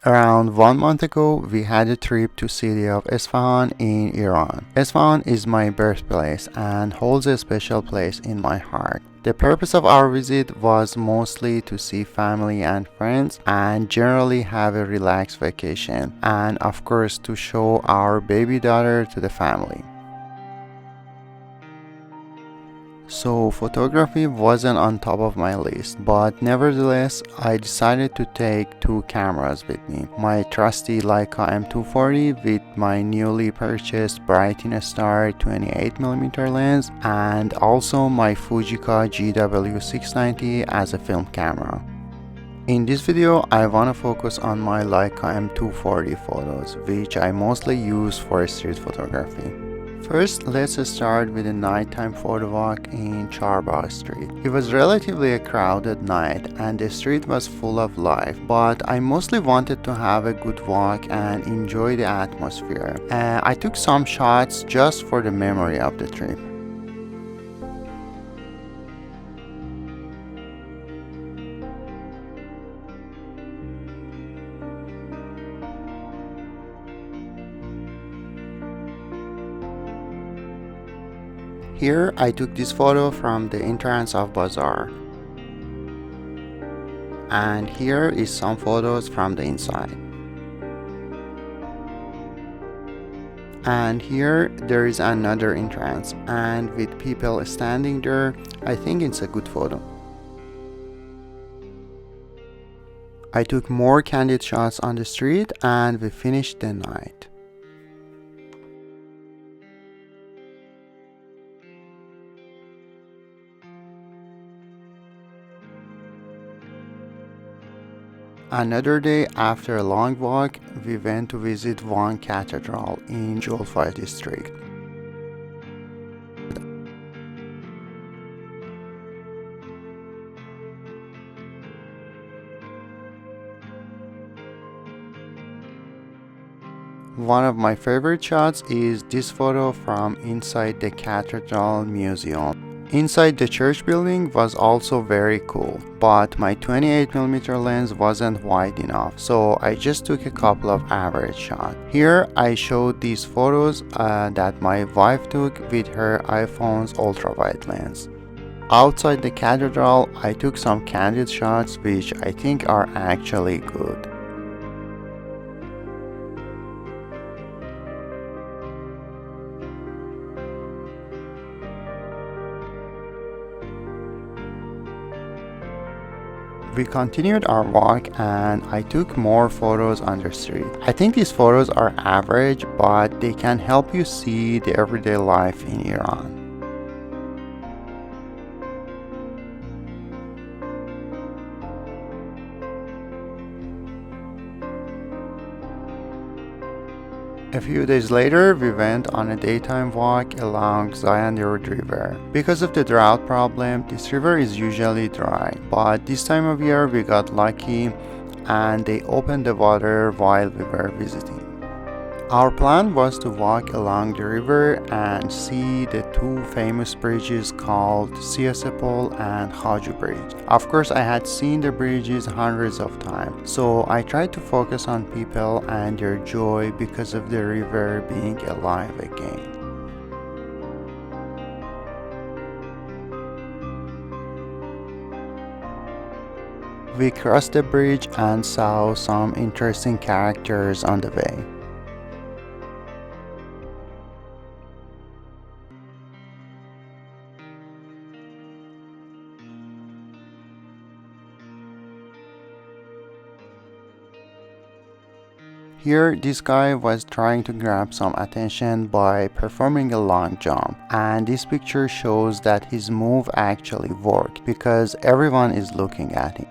Around 1 month ago, we had a trip to city of Esfahan in Iran. Esfahan is my birthplace and holds a special place in my heart. The purpose of our visit was mostly to see family and friends and generally have a relaxed vacation, and of course to show our baby daughter to the family. So photography wasn't on top of my list, but nevertheless I decided to take two cameras with me. My trusty Leica M240 with my newly purchased BrightinStar 28mm lens, and also my Fujica GW690 as a film camera. In this video, I want to focus on my Leica M240 photos, which I mostly use for street photography. First, let's start with a nighttime photo walk in Charbagh Street. It was relatively a crowded night and the street was full of life, but I mostly wanted to have a good walk and enjoy the atmosphere. I took some shots just for the memory of the trip. Here I took this photo from the entrance of Bazaar. And here is some photos from the inside. And here there is another entrance, and with people standing there, I think it's a good photo. I took more candid shots on the street and we finished the night. Another day, after a long walk, we went to visit Vank Cathedral in Jolfar district. One of my favorite shots is this photo from inside the Cathedral Museum. Inside the church building was also very cool, but my 28mm lens wasn't wide enough, so I just took a couple of average shots. Here I showed these photos that my wife took with her iPhone's ultra-wide lens. Outside the cathedral, I took some candid shots which I think are actually good. We continued our walk and I took more photos on the street. I think these photos are average, but they can help you see the everyday life in Iran. A few days later, we went on a daytime walk along Zayanderud river. Because of the drought problem, this river is usually dry, but this time of year we got lucky and they opened the water while we were visiting. Our plan was to walk along the river and see the two famous bridges called Si-o-se-pol and Khaju bridge. Of course, I had seen the bridges hundreds of times, so I tried to focus on people and their joy because of the river being alive again. We crossed the bridge and saw some interesting characters on the way. Here, this guy was trying to grab some attention by performing a long jump, and this picture shows that his move actually worked because everyone is looking at him.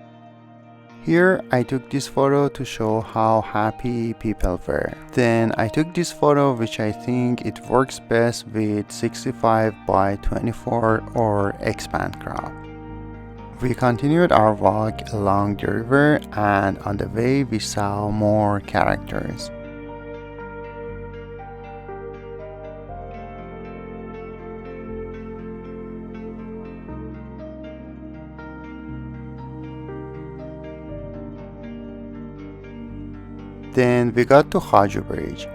Here, I took this photo to show how happy people were. Then I took this photo, which I think it works best with 65 by 24 or expand crop. We continued our walk along the river and on the way we saw more characters. Then we got to Khaju Bridge.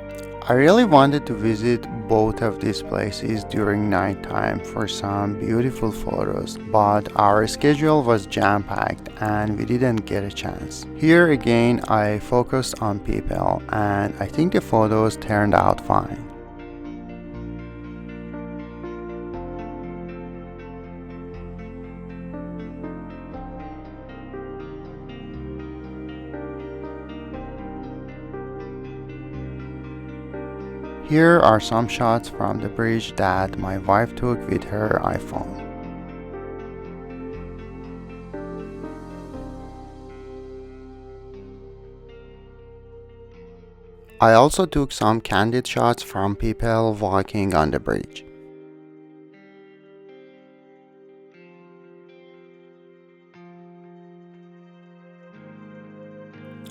I really wanted to visit both of these places during nighttime for some beautiful photos, but our schedule was jam-packed and we didn't get a chance. Here again I focused on people and I think the photos turned out fine. Here are some shots from the bridge that my wife took with her iPhone. I also took some candid shots from people walking on the bridge.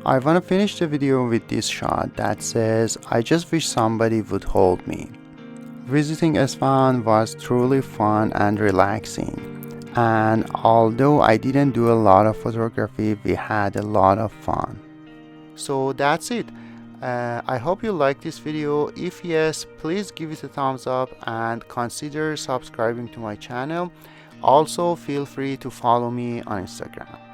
I want to finish the video with this shot that says, "I just wish somebody would hold me." Visiting Esphahan was truly fun and relaxing, and although I didn't do a lot of photography, we had a lot of fun. So that's it. I hope you liked this video. If yes, please give it a thumbs up and consider subscribing to my channel. Also, feel free to follow me on Instagram.